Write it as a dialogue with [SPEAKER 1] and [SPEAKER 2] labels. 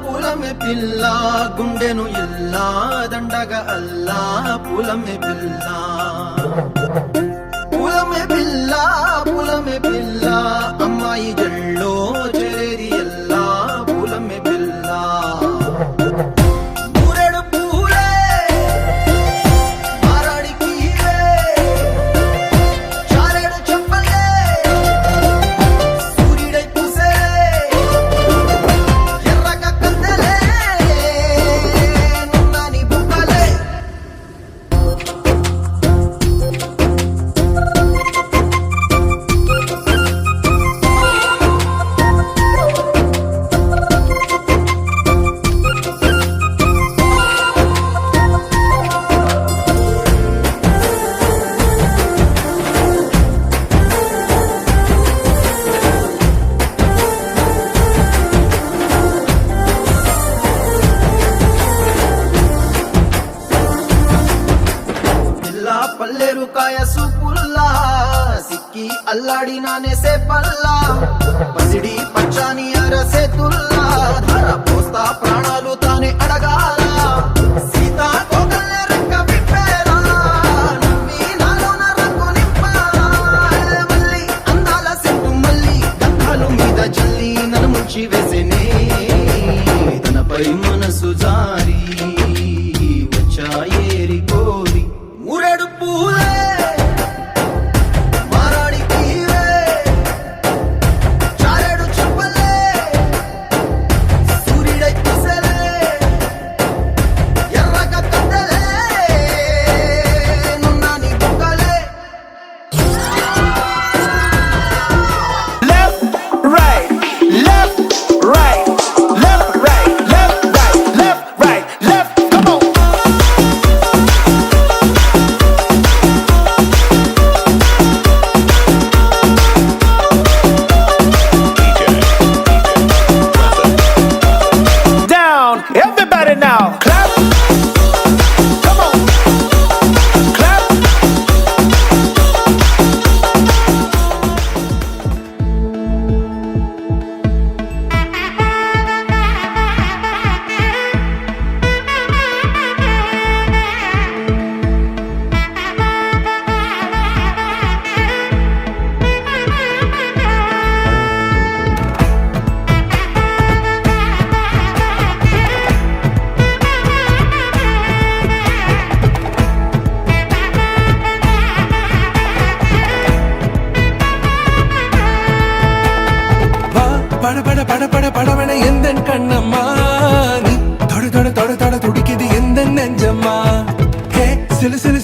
[SPEAKER 1] పూలమే పిల్ల గుండెను ఇల్లా దండగ అల్లా పూలమే పిల్ల పూలమే పిల్ల అమ్మాయి జల్లో చేరేది ఎల్లా పూలమే పిల్ల పల్లెరుకాయ సూపుల్లా సిక్కి అల్లాడినానే సే పల్లా పసిడి పచ్చాని అరసే తుల్లా ధర పోస్తా ప్రాణాలు తానే అడగాల సీతా కోకల్లే రెక్క విప్పేరా నవ్వి నాలోన రంగు నింపాలా మళ్ళీ అందాల సెట్టు మళ్ళీ గంధాలు మీద జల్లి నన్ను ముంచి వేసేనే తనపై మనసు జారి వచ్చాయేరి కోరి మురడు పూలే
[SPEAKER 2] Everybody now, clap. Come on, clap. படபட எந்தன் கண்ணம்மா நீ தொட தொட தொட தொட துடிக்குது எந்தன் நெஞ்சம்மா ஹே சிலு சிலு